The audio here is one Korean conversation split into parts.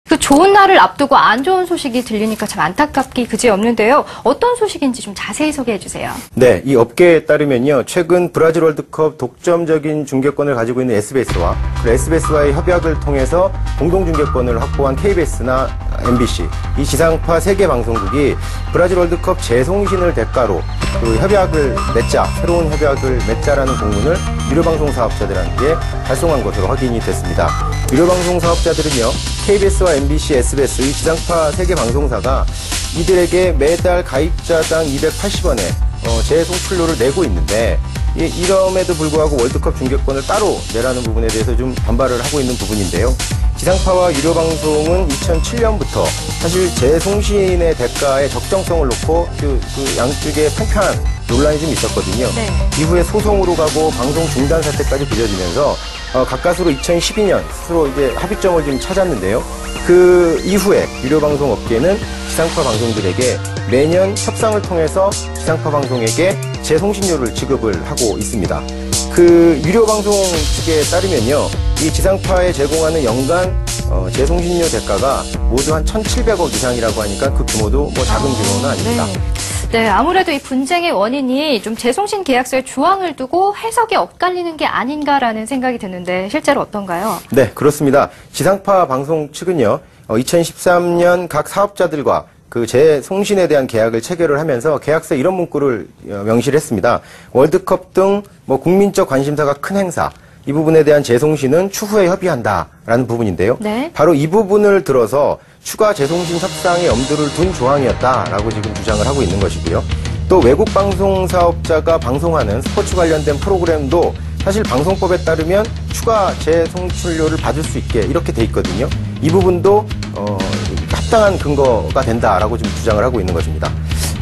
그 좋은 날을 앞두고 안 좋은 소식이 들리니까 참 안타깝기 그지없는데요. 어떤 소식인지 좀 자세히 소개해 주세요. 네, 이 업계에 따르면요. 최근 브라질 월드컵 독점적인 중계권을 가지고 있는 SBS와 그 SBS와의 협약을 통해서 공동 중계권을 확보한 KBS나 MBC, 이 지상파 3개 방송국이 브라질 월드컵 재송신을 대가로 그 협약을 맺자, 새로운 협약을 맺자라는 공문을 유료방송 사업자들한테 발송한 것으로 확인이 됐습니다. 유료방송 사업자들은요, KBS와 MBC, SBS, 이 지상파 3개 방송사가 이들에게 매달 가입자당 280원의 재송출료를 내고 있는데, 이럼에도 불구하고 월드컵 중계권을 따로 내라는 부분에 대해서 좀 반발을 하고 있는 부분인데요. 지상파와 유료방송은 2007년부터 사실 재송신의 대가의 적정성을 놓고 그 양쪽에 팽팽한 논란이 좀 있었거든요. 네. 이후에 소송으로 가고 방송 중단 사태까지 빚어지면서 가까스로 2012년 스스로 이제 합의점을 좀 찾았는데요. 그 이후에 유료방송 업계는 지상파 방송들에게 매년 협상을 통해서 지상파 방송에게 재송신료를 지급을 하고 있습니다. 그 유료방송 측에 따르면요, 이 지상파에 제공하는 연간 재송신료 대가가 모두 한 1,700억 이상이라고 하니까 그 규모도 뭐 작은 규모는 아닙니다. 네, 아무래도 이 분쟁의 원인이 좀 재송신 계약서의 조항을 두고 해석이 엇갈리는 게 아닌가라는 생각이 드는데 실제로 어떤가요? 네, 그렇습니다. 지상파 방송 측은요, 2013년 각 사업자들과 그 재송신에 대한 계약을 체결을 하면서 계약서에 이런 문구를 명시를 했습니다. 월드컵 등 뭐 국민적 관심사가 큰 행사, 이 부분에 대한 재송신은 추후에 협의한다라는 부분인데요. 네. 바로 이 부분을 들어서 추가 재송신 협상의 염두를 둔 조항이었다라고 지금 주장을 하고 있는 것이고요. 또 외국 방송 사업자가 방송하는 스포츠 관련된 프로그램도 사실 방송법에 따르면 추가 재송출료를 받을 수 있게 이렇게 돼 있거든요. 이 부분도 합당한 근거가 된다라고 지금 주장을 하고 있는 것입니다.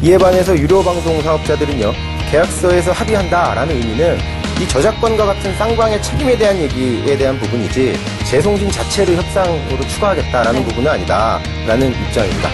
이에 반해서 유료 방송 사업자들은요, 계약서에서 합의한다라는 의미는 이 저작권과 같은 쌍방의 책임에 대한 얘기에 대한 부분이지 재송신 자체를 협상으로 추가하겠다라는 부분은 아니다라는 입장입니다.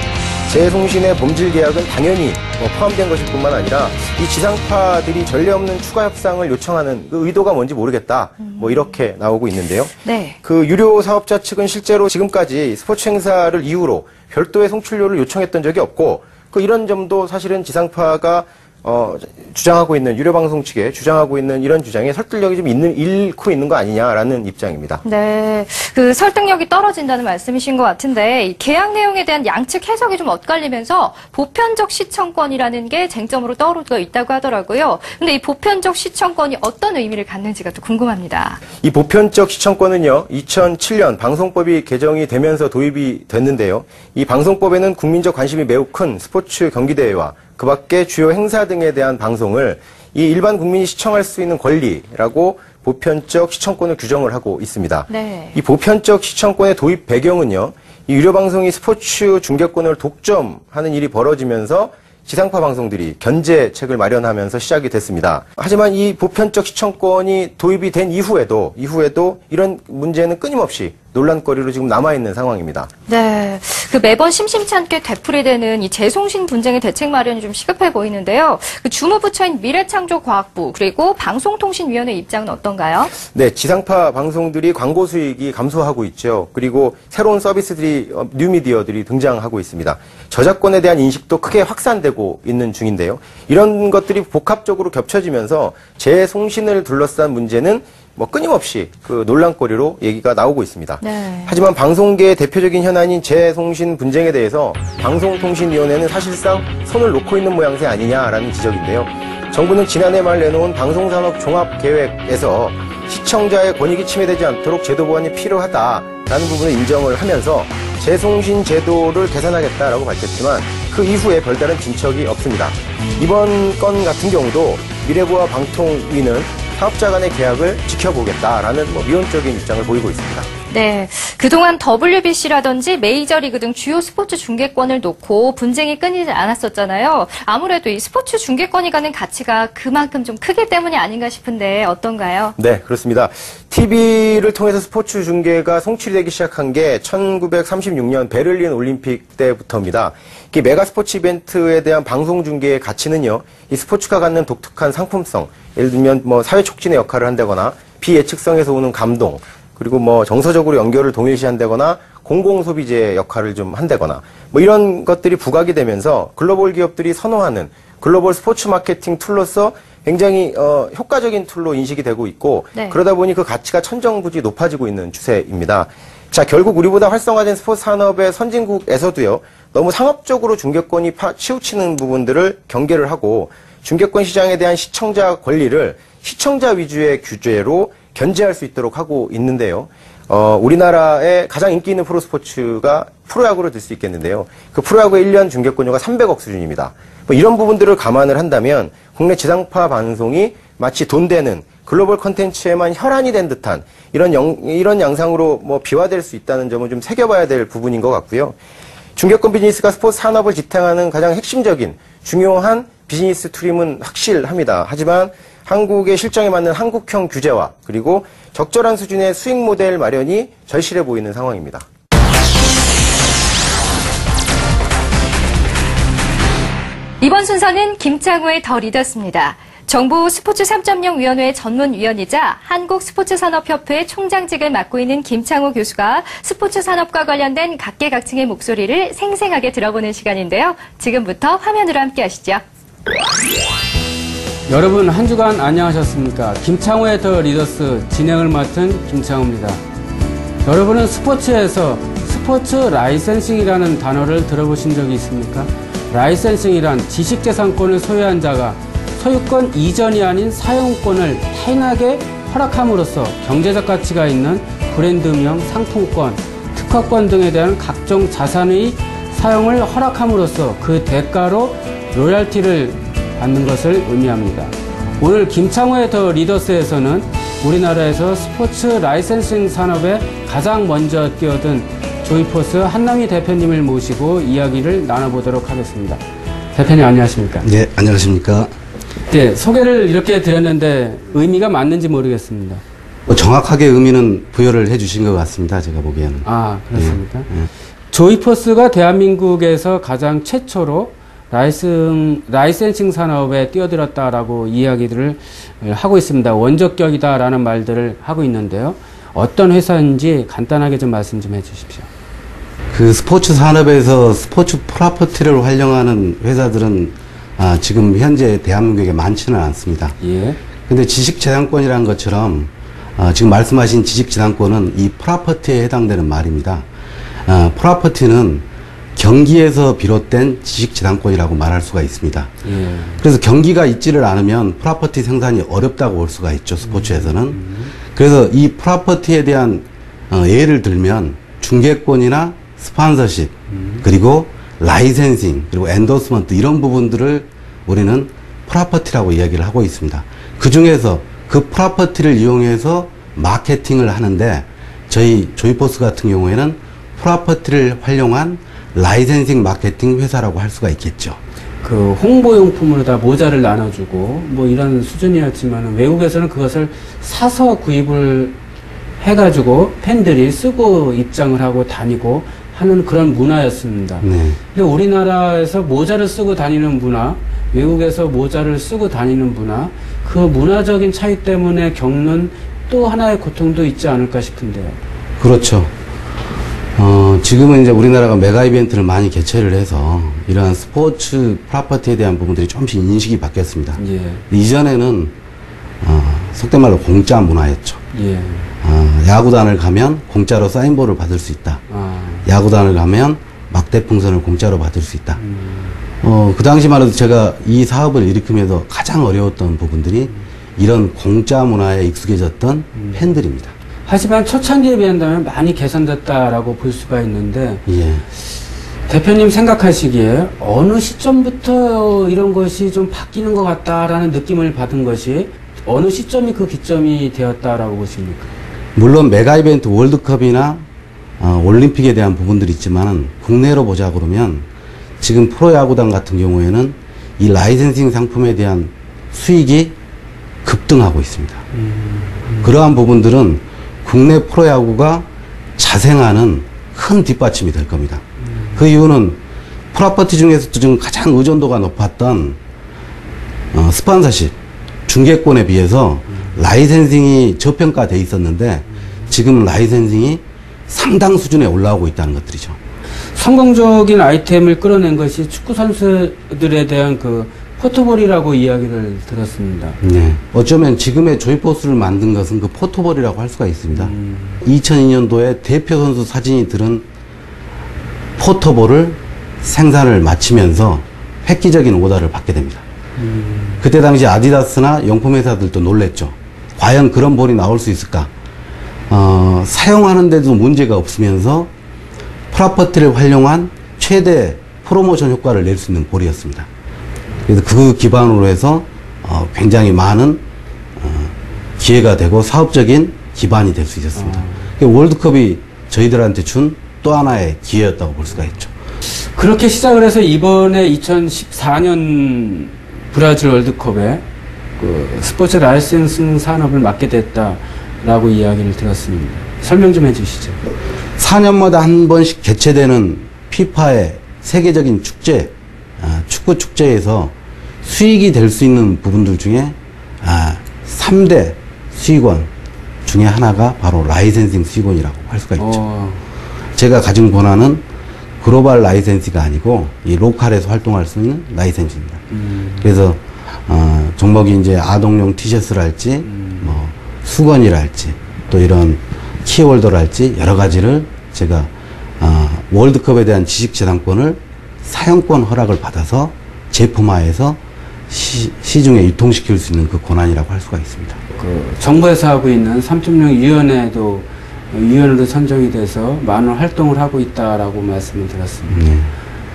재송신의 본질 계약은 당연히 포함된 것일 뿐만 아니라 이 지상파들이 전례 없는 추가 협상을 요청하는 그 의도가 뭔지 모르겠다, 뭐 이렇게 나오고 있는데요. 네. 그 유료 사업자 측은 실제로 지금까지 스포츠 행사를 이유로 별도의 송출료를 요청했던 적이 없고, 그 이런 점도 사실은 지상파가 주장하고 있는, 유료방송 측에 주장하고 있는 이런 주장에 설득력이 좀 잃고 있는 거 아니냐라는 입장입니다. 네. 그 설득력이 떨어진다는 말씀이신 것 같은데, 이 계약 내용에 대한 양측 해석이 좀 엇갈리면서 보편적 시청권이라는 게 쟁점으로 떠오르고 있다고 하더라고요. 근데 이 보편적 시청권이 어떤 의미를 갖는지가 또 궁금합니다. 이 보편적 시청권은요, 2007년 방송법이 개정이 되면서 도입이 됐는데요. 이 방송법에는 국민적 관심이 매우 큰 스포츠 경기대회와 그 밖에 주요 행사 등에 대한 방송을 이 일반 국민이 시청할 수 있는 권리라고 보편적 시청권을 규정을 하고 있습니다. 네. 이 보편적 시청권의 도입 배경은요, 이 유료방송이 스포츠 중계권을 독점하는 일이 벌어지면서 지상파 방송들이 견제책을 마련하면서 시작이 됐습니다. 하지만 이 보편적 시청권이 도입이 된 이후에도 이런 문제는 끊임없이 논란거리로 지금 남아있는 상황입니다. 네. 그 매번 심심치 않게 되풀이되는 이 재송신 분쟁의 대책 마련이 좀 시급해 보이는데요. 그 주무부처인 미래창조과학부 그리고 방송통신위원회 입장은 어떤가요? 네. 지상파 방송들이 광고 수익이 감소하고 있죠. 그리고 새로운 서비스들이, 뉴미디어들이 등장하고 있습니다. 저작권에 대한 인식도 크게 확산되고 있는 중인데요. 이런 것들이 복합적으로 겹쳐지면서 재송신을 둘러싼 문제는 뭐 끊임없이 그 논란거리로 얘기가 나오고 있습니다. 네. 하지만 방송계의 대표적인 현안인 재송신 분쟁에 대해서 방송통신위원회는 사실상 손을 놓고 있는 모양새 아니냐라는 지적인데요. 정부는 지난해 말 내놓은 방송산업 종합계획에서 시청자의 권익이 침해되지 않도록 제도 보완이 필요하다라는 부분을 인정을 하면서 재송신 제도를 개선하겠다라고 밝혔지만 그 이후에 별다른 진척이 없습니다. 이번 건 같은 경우도 미래부와 방통위는 사업자 간의 계약을 지켜보겠다라는 미온적인 입장을 보이고 있습니다. 네, 그동안 WBC라든지 메이저리그 등 주요 스포츠 중계권을 놓고 분쟁이 끊이지 않았었잖아요. 아무래도 이 스포츠 중계권이 가는 가치가 그만큼 좀 크기 때문이 아닌가 싶은데 어떤가요? 네, 그렇습니다. TV를 통해서 스포츠 중계가 송출이 되기 시작한 게 1936년 베를린 올림픽 때부터입니다. 이 메가 스포츠 이벤트에 대한 방송 중계의 가치는요, 이 스포츠가 갖는 독특한 상품성, 예를 들면 사회 촉진의 역할을 한다거나 비예측성에서 오는 감동, 그리고 정서적으로 연결을 동일시한다거나 공공소비재 역할을 좀 한다거나 뭐 이런 것들이 부각이 되면서 글로벌 기업들이 선호하는 글로벌 스포츠 마케팅 툴로서 굉장히 효과적인 툴로 인식이 되고 있고 네. 그러다 보니 그 가치가 천정부지 높아지고 있는 추세입니다. 자, 결국 우리보다 활성화된 스포츠 산업의 선진국에서도요. 너무 상업적으로 중개권이 치우치는 부분들을 경계를 하고 중개권 시장에 대한 시청자 권리를 시청자 위주의 규제로 견제할 수 있도록 하고 있는데요. 우리나라의 가장 인기 있는 프로스포츠가 프로야구를 들 수 있겠는데요. 그 프로야구의 1년 중개권료가 300억 수준입니다. 뭐 이런 부분들을 감안을 한다면 국내 지상파 방송이 마치 돈 되는 글로벌 콘텐츠에만 혈안이 된 듯한 이런 양상으로 뭐 비화될 수 있다는 점은 좀 새겨봐야 될 부분인 것 같고요. 중개권 비즈니스가 스포츠 산업을 지탱하는 가장 핵심적인 중요한 비즈니스 투림은 확실합니다. 하지만 한국의 실정에 맞는 한국형 규제와 그리고 적절한 수준의 수익 모델 마련이 절실해 보이는 상황입니다. 이번 순서는 김창호의 더 리더스입니다. 정부 스포츠 3.0 위원회 전문위원이자 한국스포츠산업협회 총장직을 맡고 있는 김창호 교수가 스포츠 산업과 관련된 각계각층의 목소리를 생생하게 들어보는 시간인데요. 지금부터 화면으로 함께 하시죠. 여러분 한 주간 안녕하셨습니까? 김창호의 더 리더스 진행을 맡은 김창호입니다. 여러분은 스포츠에서 스포츠 라이센싱이라는 단어를 들어보신 적이 있습니까? 라이센싱이란 지식재산권을 소유한 자가 소유권 이전이 아닌 사용권을 타인에게 허락함으로써 경제적 가치가 있는 브랜드명, 상품권, 특허권 등에 대한 각종 자산의 사용을 허락함으로써 그 대가로 로열티를 받는 것을 의미합니다. 오늘 김창호의 더 리더스에서는 우리나라에서 스포츠 라이센싱 산업에 가장 먼저 뛰어든 조이포스 한남희 대표님을 모시고 이야기를 나눠보도록 하겠습니다. 대표님 안녕하십니까? 네, 안녕하십니까? 네, 소개를 이렇게 드렸는데 의미가 맞는지 모르겠습니다. 정확하게 의미는 부여를 해주신 것 같습니다. 제가 보기에는. 아, 그렇습니까? 예. 조이포스가 대한민국에서 가장 최초로 라이센싱 산업에 뛰어들었다라고 이야기들을 하고 있습니다. 원조격이다라는 말들을 하고 있는데요. 어떤 회사인지 간단하게 좀 말씀 좀 해주십시오. 그 스포츠 산업에서 스포츠 프로퍼티를 활용하는 회사들은 지금 현재 대한민국에 많지는 않습니다. 예. 근데 지식재산권이라는 것처럼 지금 말씀하신 지식재산권은 이 프로퍼티에 해당되는 말입니다. 프로퍼티는 경기에서 비롯된 지식재산권이라고 말할 수가 있습니다. 예. 그래서 경기가 있지를 않으면 프로퍼티 생산이 어렵다고 볼 수가 있죠, 스포츠에서는. 그래서 이 프로퍼티에 대한 예를 들면 중개권이나 스폰서십, 그리고 라이센싱, 그리고 엔도스먼트 이런 부분들을 우리는 프로퍼티라고 이야기를 하고 있습니다. 그 중에서 그 프로퍼티를 이용해서 마케팅을 하는데 저희 조이포스 같은 경우에는 프로퍼티를 활용한 라이센싱 마케팅 회사라고 할 수가 있겠죠. 그 홍보용품으로 다 모자를 나눠주고 뭐 이런 수준이었지만 외국에서는 그것을 사서 구입을 해가지고 팬들이 쓰고 입장을 하고 다니고 하는 그런 문화였습니다. 네. 근데 우리나라에서 모자를 쓰고 다니는 문화, 외국에서 모자를 쓰고 다니는 문화, 그 문화적인 차이 때문에 겪는 또 하나의 고통도 있지 않을까 싶은데요. 그렇죠. 지금은 이제 우리나라가 메가 이벤트를 많이 개최를 해서 이러한 스포츠 프로퍼티에 대한 부분들이 조금씩 인식이 바뀌었습니다. 예. 이전에는 속된 말로 공짜 문화였죠. 예. 야구단을 가면 공짜로 사인볼을 받을 수 있다. 야구단을 가면 막대풍선을 공짜로 받을 수 있다. 그 당시만 해도 제가 이 사업을 일으키면서 가장 어려웠던 부분들이 이런 공짜 문화에 익숙해졌던 팬들입니다. 하지만 초창기에 비한다면 많이 개선됐다라고 볼 수가 있는데 예. 대표님 생각하시기에 어느 시점부터 이런 것이 좀 바뀌는 것 같다라는 느낌을 받은 것이 어느 시점이 그 기점이 되었다라고 보십니까? 물론 메가 이벤트 월드컵이나 올림픽에 대한 부분들이 있지만 국내로 보자 그러면 지금 프로야구단 같은 경우에는 이 라이센싱 상품에 대한 수익이 급등하고 있습니다. 그러한 부분들은 국내 프로야구가 자생하는 큰 뒷받침이 될 겁니다. 그 이유는 프로퍼티 중에서도 지금 가장 의존도가 높았던 스폰서십, 중개권에 비해서 라이센싱이 저평가돼 있었는데 지금 라이센싱이 상당 수준에 올라오고 있다는 것들이죠. 성공적인 아이템을 끌어낸 것이 축구 선수들에 대한 그 포토볼이라고 이야기를 들었습니다. 네. 어쩌면 지금의 조이포스를 만든 것은 그 포토볼이라고 할 수가 있습니다. 2002년도에 대표 선수 사진이 들은 포토볼을 생산을 마치면서 획기적인 오더를 받게 됩니다. 그때 당시 아디다스나 용품 회사들도 놀랬죠. 과연 그런 볼이 나올 수 있을까? 사용하는데도 문제가 없으면서 프라퍼티를 활용한 최대 프로모션 효과를 낼 수 있는 볼이었습니다. 그래서 그 기반으로 해서 굉장히 많은 기회가 되고 사업적인 기반이 될 수 있었습니다. 월드컵이 저희들한테 준 또 하나의 기회였다고 볼 수가 있죠. 그렇게 시작을 해서 이번에 2014년 브라질 월드컵에 그 스포츠 라이센싱 산업을 맡게 됐다라고 이야기를 들었습니다. 설명 좀 해주시죠. 4년마다 한 번씩 개최되는 피파의 세계적인 축제, 축구 축제에서 수익이 될 수 있는 부분들 중에 3대 수익원 중에 하나가 바로 라이센싱 수익원이라고 할 수가 있죠. 제가 가진 권한은 글로벌 라이센스가 아니고 이 로컬에서 활동할 수 있는 라이센스입니다. 그래서 종목이 이제 아동용 티셔츠랄지 뭐 수건이랄지 또 이런 키홀더랄지 여러 가지를 제가 월드컵에 대한 지식재산권을 사용권 허락을 받아서 제품화해서 시중에 유통시킬 수 있는 그 권한이라고 할 수가 있습니다. 그 정부에서 하고 있는 3.0 위원회로 선정이 돼서 많은 활동을 하고 있다라고 말씀을 들었습니다.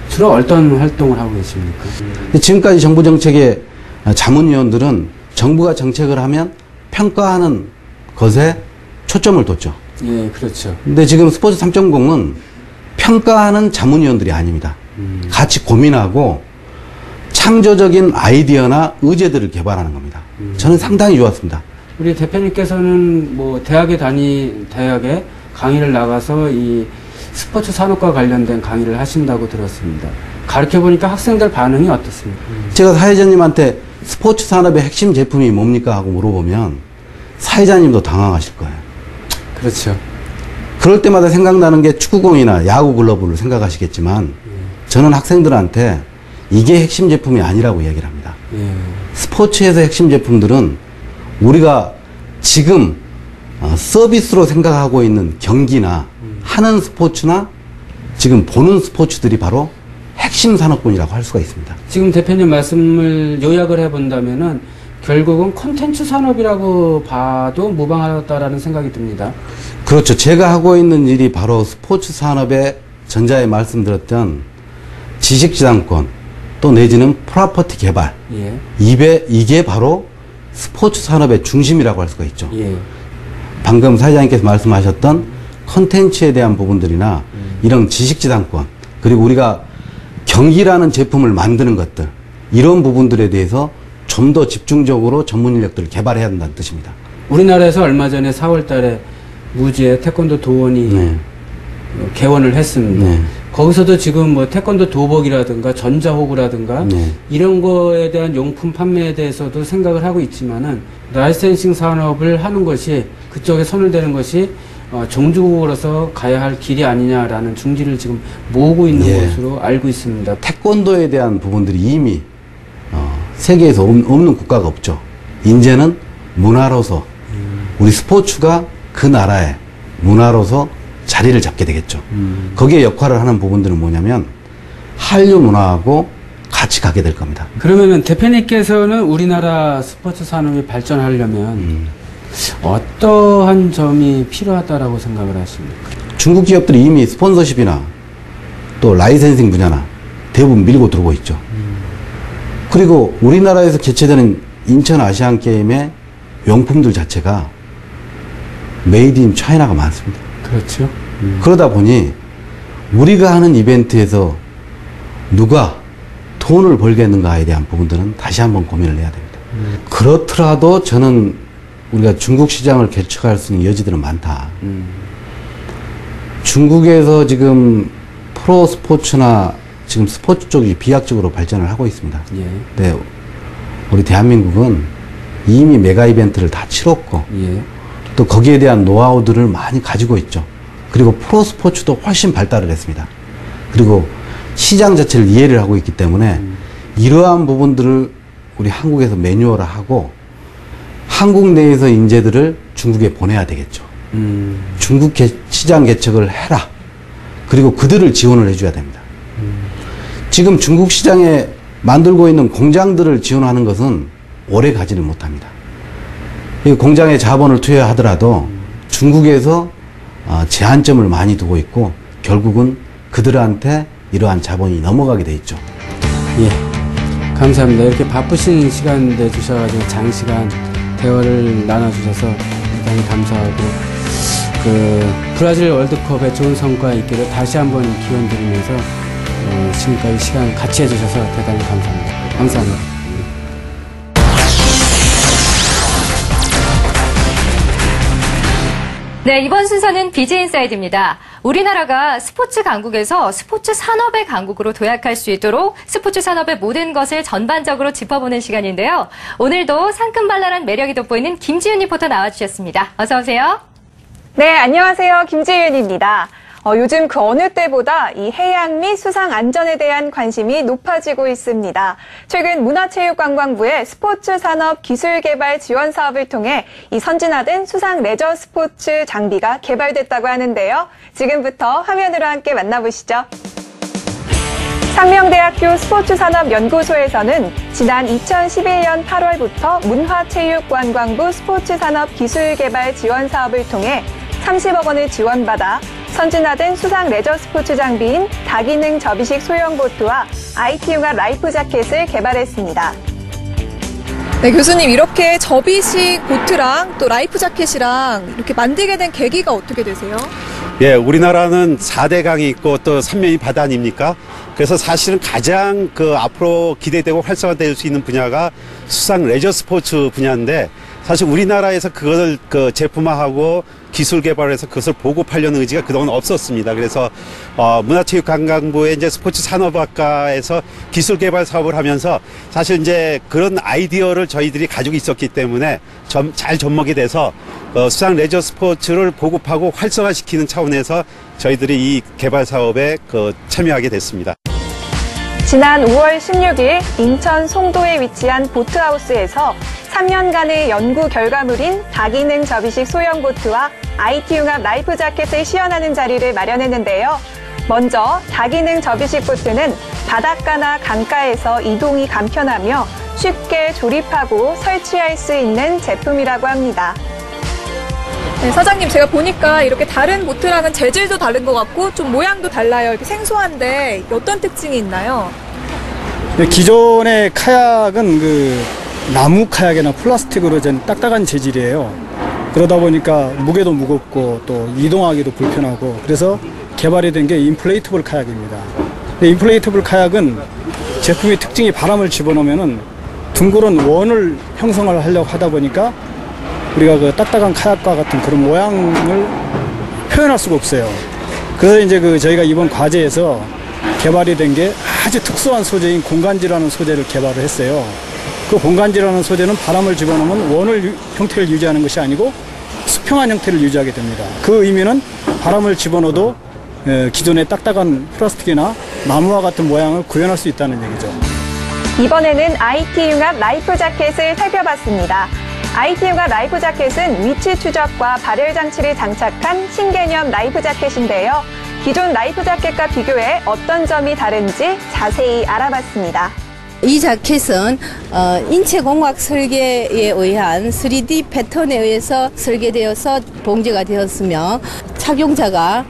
주로 어떤 활동을 하고 계십니까? 지금까지 정부 정책의 자문위원들은 정부가 정책을 하면 평가하는 것에 초점을 뒀죠. 예, 그렇죠. 근데 지금 스포츠 3.0은 평가하는 자문위원들이 아닙니다. 같이 고민하고 창조적인 아이디어나 의제들을 개발하는 겁니다. 저는 상당히 좋았습니다. 우리 대표님께서는 뭐 대학에 강의를 나가서 이 스포츠 산업과 관련된 강의를 하신다고 들었습니다. 가르쳐 보니까 학생들 반응이 어떻습니까? 제가 사회자님한테 스포츠 산업의 핵심 제품이 뭡니까 하고 물어보면 사회자님도 당황하실 거예요. 그렇죠. 그럴 때마다 생각나는 게 축구공이나 야구 글러브를 생각하시겠지만 저는 학생들한테 이게 핵심 제품이 아니라고 얘기를 합니다. 스포츠에서 핵심 제품들은 우리가 지금 서비스로 생각하고 있는 경기나 하는 스포츠나 지금 보는 스포츠들이 바로 핵심 산업군이라고 할 수가 있습니다. 지금 대표님 말씀을 요약을 해본다면은 결국은 콘텐츠 산업이라고 봐도 무방하다라는 생각이 듭니다. 그렇죠. 제가 하고 있는 일이 바로 스포츠 산업의 전자에 말씀드렸던 지식재산권 또 내지는 프로퍼티 개발. 이게 바로 스포츠 산업의 중심이라고 할 수가 있죠. 방금 사회자님께서 말씀하셨던 콘텐츠에 대한 부분들이나 이런 지식재산권 그리고 우리가 경기라는 제품을 만드는 것들 이런 부분들에 대해서 좀 더 집중적으로 전문 인력들을 개발해야 한다는 뜻입니다. 우리나라에서 얼마 전에 4월 달에 무지의 태권도 도원이 개원을 했습니다. 거기서도 지금 뭐 태권도 도복이라든가 전자호구라든가 이런 거에 대한 용품 판매에 대해서도 생각을 하고 있지만은 라이센싱 산업을 하는 것이 그쪽에 손을 대는 것이 종주국으로서 가야 할 길이 아니냐라는 중지를 지금 모으고 있는 것으로 알고 있습니다. 태권도에 대한 부분들이 이미 세계에서 없는 국가가 없죠. 이제는 문화로서 우리 스포츠가 그 나라의 문화로서 자리를 잡게 되겠죠. 거기에 역할을 하는 부분들은 뭐냐면 한류 문화하고 같이 가게 될 겁니다. 그러면 대표님께서는 우리나라 스포츠 산업이 발전하려면 어떠한 점이 필요하다라고 생각을 하십니까? 중국 기업들이 이미 스폰서십이나 또 라이센싱 분야나 대부분 밀고 들어오고 있죠. 그리고 우리나라에서 개최되는 인천 아시안 게임의 용품들 자체가 메이드 인 차이나가 많습니다. 그렇죠. 그러다 보니 우리가 하는 이벤트에서 누가 돈을 벌겠는가에 대한 부분들은 다시 한번 고민을 해야 됩니다. 그렇더라도 저는 우리가 중국 시장을 개척할 수 있는 여지들은 많다. 중국에서 지금 프로 스포츠나 지금 스포츠 쪽이 비약적으로 발전을 하고 있습니다. 네, 우리 대한민국은 이미 메가 이벤트를 다 치렀고 또 거기에 대한 노하우들을 많이 가지고 있죠. 그리고 프로스포츠도 훨씬 발달을 했습니다. 그리고 시장 자체를 이해를 하고 있기 때문에 이러한 부분들을 우리 한국에서 매뉴얼화하고 한국 내에서 인재들을 중국에 보내야 되겠죠. 중국 시장 개척을 해라. 그리고 그들을 지원을 해줘야 됩니다. 지금 중국 시장에 만들고 있는 공장들을 지원하는 것은 오래 가지는 못합니다. 이 공장에 자본을 투여하더라도 중국에서 제한점을 많이 두고 있고 결국은 그들한테 이러한 자본이 넘어가게 돼 있죠. 예, 감사합니다. 이렇게 바쁘신 시간 내주셔가지고 장시간 대화를 나눠주셔서 대단히 감사하고 브라질 월드컵에 좋은 성과 있기를 다시 한번 기원드리면서 지금까지 시간 같이 해주셔서 대단히 감사합니다. 감사합니다. 네, 이번 순서는 BJ 인사이드입니다. 우리나라가 스포츠 강국에서 스포츠 산업의 강국으로 도약할 수 있도록 스포츠 산업의 모든 것을 전반적으로 짚어보는 시간인데요. 오늘도 상큼발랄한 매력이 돋보이는 김지윤 리포터 나와주셨습니다. 어서 오세요. 네, 안녕하세요. 김지윤입니다. 요즘 그 어느 때보다 이 해양 및 수상 안전에 대한 관심이 높아지고 있습니다. 최근 문화체육관광부의 스포츠 산업 기술 개발 지원 사업을 통해 이 선진화된 수상 레저 스포츠 장비가 개발됐다고 하는데요. 지금부터 화면으로 함께 만나보시죠. 상명대학교 스포츠산업연구소에서는 지난 2011년 8월부터 문화체육관광부 스포츠산업 기술개발 지원 사업을 통해 30억 원을 지원받아 선진화된 수상 레저 스포츠 장비인 다기능 접이식 소형 보트와 IT융합 라이프 자켓을 개발했습니다. 네, 교수님, 이렇게 접이식 보트랑 또 라이프 자켓이랑 이렇게 만들게 된 계기가 어떻게 되세요? 예, 우리나라는 4대 강이 있고 또 3면이 바다 아닙니까? 그래서 사실은 가장 앞으로 기대되고 활성화될 수 있는 분야가 수상 레저 스포츠 분야인데, 사실 우리나라에서 그걸 제품화하고 기술 개발해서 그것을 보급하려는 의지가 그동안 없었습니다. 그래서 문화체육관광부의 이제 스포츠 산업학과에서 기술 개발 사업을 하면서 사실 이제 그런 아이디어를 저희들이 가지고 있었기 때문에 잘 접목이 돼서 수상 레저 스포츠를 보급하고 활성화시키는 차원에서 저희들이 이 개발 사업에 참여하게 됐습니다. 지난 5월 16일 인천 송도에 위치한 보트하우스에서 3년간의 연구 결과물인 다기능 접이식 소형 보트와 IT융합 라이프 자켓을 시연하는 자리를 마련했는데요. 먼저 다기능 접이식 보트는 바닷가나 강가에서 이동이 간편하며 쉽게 조립하고 설치할 수 있는 제품이라고 합니다. 네, 사장님, 제가 보니까 이렇게 다른 보트랑은 재질도 다른 것 같고 좀 모양도 달라요. 이렇게 생소한데 어떤 특징이 있나요? 네, 기존의 카약은 나무 카약이나 플라스틱으로 된 딱딱한 재질이에요. 그러다 보니까 무게도 무겁고 또 이동하기도 불편하고, 그래서 개발이 된 게 인플레이터블 카약입니다. 근데 인플레이터블 카약은 제품의 특징이 바람을 집어넣으면은 둥그런 원을 형성을 하려고 하다 보니까 우리가 딱딱한 카약과 같은 그런 모양을 표현할 수가 없어요. 그래서 이제 저희가 이번 과제에서 개발이 된 게 아주 특수한 소재인 공간지라는 소재를 개발을 했어요. 그 공간지라는 소재는 바람을 집어넣으면 원을 형태를 유지하는 것이 아니고 수평한 형태를 유지하게 됩니다. 그 의미는 바람을 집어넣어도 기존의 딱딱한 플라스틱이나 나무와 같은 모양을 구현할 수 있다는 얘기죠. 이번에는 IT융합 라이프 자켓을 살펴봤습니다. IT융합 라이프 자켓은 위치 추적과 발열 장치를 장착한 신개념 라이프 자켓인데요. 기존 라이프 자켓과 비교해 어떤 점이 다른지 자세히 알아봤습니다. 이 자켓은 인체공학 설계에 의한 3D 패턴에 의해서 설계되어서 봉제가 되었으며, 착용자가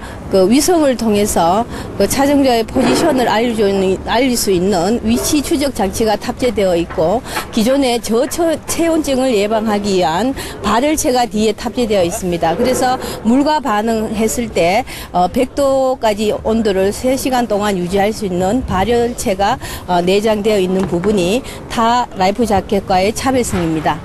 위성을 통해서 착용자의 포지션을 알릴 수 있는 위치 추적 장치가 탑재되어 있고, 기존의 저체온증을 예방하기 위한 발열체가 뒤에 탑재되어 있습니다. 그래서 물과 반응했을 때 100도까지 온도를 3시간 동안 유지할 수 있는 발열체가 내장되어 있는 부분이 타 라이프 자켓과의 차별성입니다.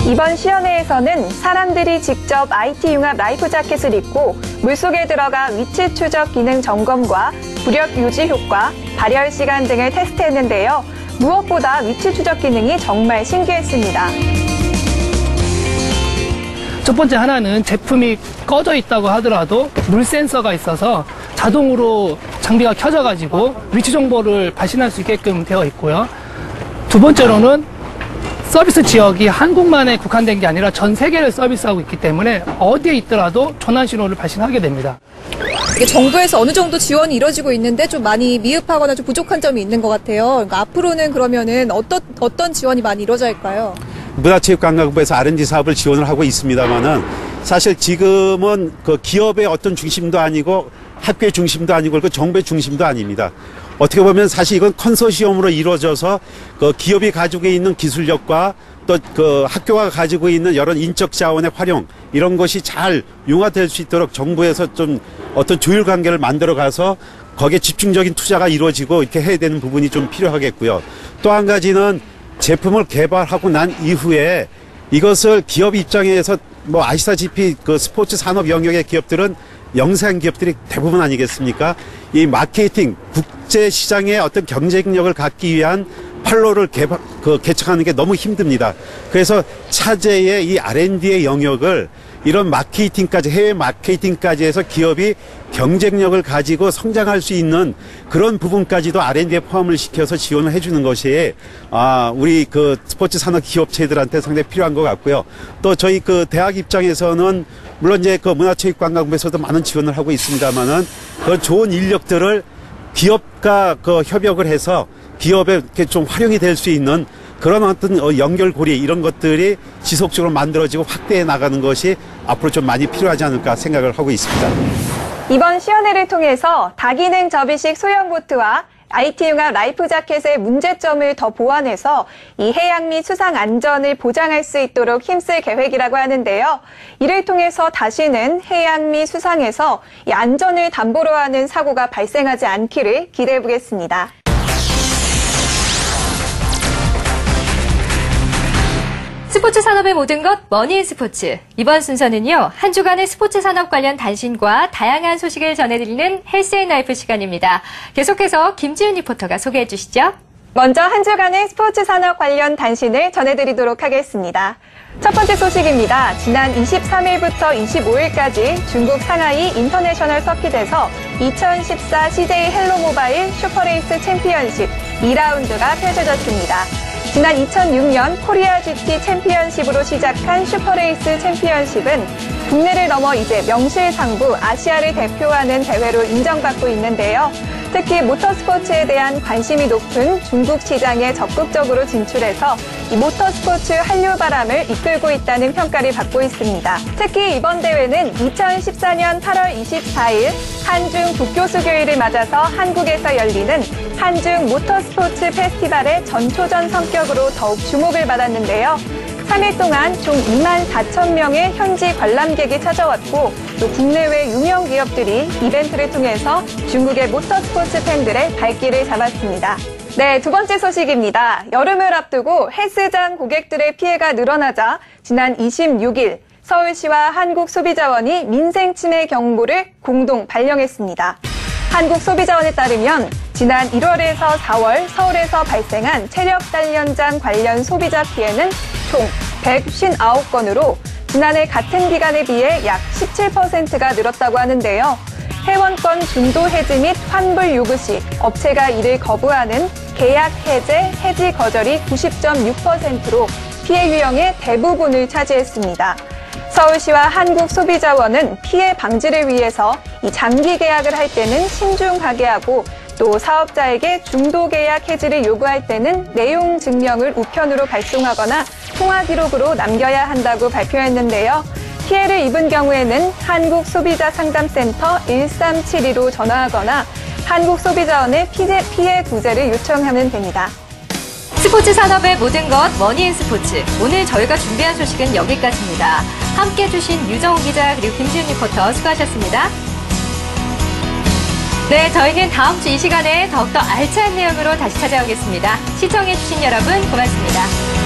이번 시연회에서는 사람들이 직접 IT융합 라이프 자켓을 입고 물속에 들어가 위치 추적 기능 점검과 부력 유지 효과, 발열 시간 등을 테스트했는데요. 무엇보다 위치 추적 기능이 정말 신기했습니다. 첫 번째 하나는 제품이 꺼져 있다고 하더라도 물 센서가 있어서 자동으로 장비가 켜져가지고 위치 정보를 발신할 수 있게끔 되어 있고요. 두 번째로는 서비스 지역이 한국만에 국한된 게 아니라 전 세계를 서비스하고 있기 때문에 어디에 있더라도 전환 신호를 발신하게 됩니다. 이게 정부에서 어느 정도 지원이 이루어지고 있는데 좀 많이 미흡하거나 좀 부족한 점이 있는 것 같아요. 그러니까 앞으로는 그러면은 어떤 지원이 많이 이루어져 할까요? 문화체육관광부에서 R&D 사업을 지원을 하고 있습니다만은 사실 지금은 그 기업의 어떤 중심도 아니고 학교의 중심도 아니고 그 정부의 중심도 아닙니다. 어떻게 보면 사실 이건 컨소시엄으로 이루어져서 그 기업이 가지고 있는 기술력과 또 그 학교가 가지고 있는 여러 인적 자원의 활용 이런 것이 잘 융화될 수 있도록 정부에서 좀 어떤 조율 관계를 만들어 가서 거기에 집중적인 투자가 이루어지고 이렇게 해야 되는 부분이 좀 필요하겠고요. 또 한 가지는 제품을 개발하고 난 이후에 이것을 기업 입장에서 뭐 아시다시피 그 스포츠 산업 영역의 기업들은 영세한 기업들이 대부분 아니겠습니까? 이 마케팅, 국제 시장의 어떤 경쟁력을 갖기 위한 판로를 개척하는 게 너무 힘듭니다. 그래서 차제의 이 R&D의 영역을 이런 마케팅까지, 해외 마케팅까지 해서 기업이 경쟁력을 가지고 성장할 수 있는 그런 부분까지도 R&D에 포함을 시켜서 지원을 해주는 것이, 우리 그 스포츠 산업 기업체들한테 상당히 필요한 것 같고요. 또 저희 그 대학 입장에서는 물론 이제 그 문화체육관광부에서도 많은 지원을 하고 있습니다만은 그 좋은 인력들을 기업과 그 협력을 해서 기업에 이렇게 좀 활용이 될 수 있는 그런 어떤 연결고리 이런 것들이 지속적으로 만들어지고 확대해 나가는 것이 앞으로 좀 많이 필요하지 않을까 생각을 하고 있습니다. 이번 시연회를 통해서 다기능 접이식 소형 보트와 IT융합 라이프 자켓의 문제점을 더 보완해서 이 해양 및 수상 안전을 보장할 수 있도록 힘쓸 계획이라고 하는데요. 이를 통해서 다시는 해양 및 수상에서 이 안전을 담보로 하는 사고가 발생하지 않기를 기대해 보겠습니다. 스포츠 산업의 모든 것 머니인 스포츠. 이번 순서는요, 한 주간의 스포츠 산업 관련 단신과 다양한 소식을 전해드리는 헬스앤라이프 시간입니다. 계속해서 김지은 리포터가 소개해 주시죠. 먼저 한 주간의 스포츠 산업 관련 단신을 전해드리도록 하겠습니다. 첫 번째 소식입니다. 지난 23일부터 25일까지 중국 상하이 인터내셔널 서킷에서 2014 CJ 헬로 모바일 슈퍼레이스 챔피언십 2라운드가 펼쳐졌습니다. 지난 2006년 코리아 GT 챔피언십으로 시작한 슈퍼레이스 챔피언십은 국내를 넘어 이제 명실상부 아시아를 대표하는 대회로 인정받고 있는데요. 특히 모터스포츠에 대한 관심이 높은 중국 시장에 적극적으로 진출해서 이 모터스포츠 한류 바람을 이끌고 있다는 평가를 받고 있습니다. 특히 이번 대회는 2014년 8월 24일 한중 국교수교일을 맞아서 한국에서 열리는 한중 모터스포츠 페스티벌의 전초전 성격으로 더욱 주목을 받았는데요. 3일 동안 총 24,000명의 현지 관람객이 찾아왔고 또 국내외 유명 기업들이 이벤트를 통해서 중국의 모터스포츠 팬들의 발길을 잡았습니다. 네, 두 번째 소식입니다. 여름을 앞두고 헬스장 고객들의 피해가 늘어나자 지난 26일 서울시와 한국소비자원이 민생침해 경보를 공동 발령했습니다. 한국소비자원에 따르면 지난 1월에서 4월 서울에서 발생한 체력 단련장 관련 소비자 피해는 총 159건으로 지난해 같은 기간에 비해 약 17%가 늘었다고 하는데요. 회원권 중도 해지 및 환불 요구 시 업체가 이를 거부하는 계약 해제, 해지 거절이 90.6%로 피해 유형의 대부분을 차지했습니다. 서울시와 한국소비자원은 피해 방지를 위해서 이 장기 계약을 할 때는 신중하게 하고 또 사업자에게 중도 계약 해지를 요구할 때는 내용 증명을 우편으로 발송하거나 통화 기록으로 남겨야 한다고 발표했는데요. 피해를 입은 경우에는 한국소비자상담센터 1372로 전화하거나 한국소비자원에 피해 구제를 요청하면 됩니다. 스포츠 산업의 모든 것 머니인 스포츠. 오늘 저희가 준비한 소식은 여기까지입니다. 함께해 주신 유정우 기자 그리고 김지은 리포터 수고하셨습니다. 네, 저희는 다음 주 이 시간에 더욱더 알찬 내용으로 다시 찾아오겠습니다. 시청해 주신 여러분 고맙습니다.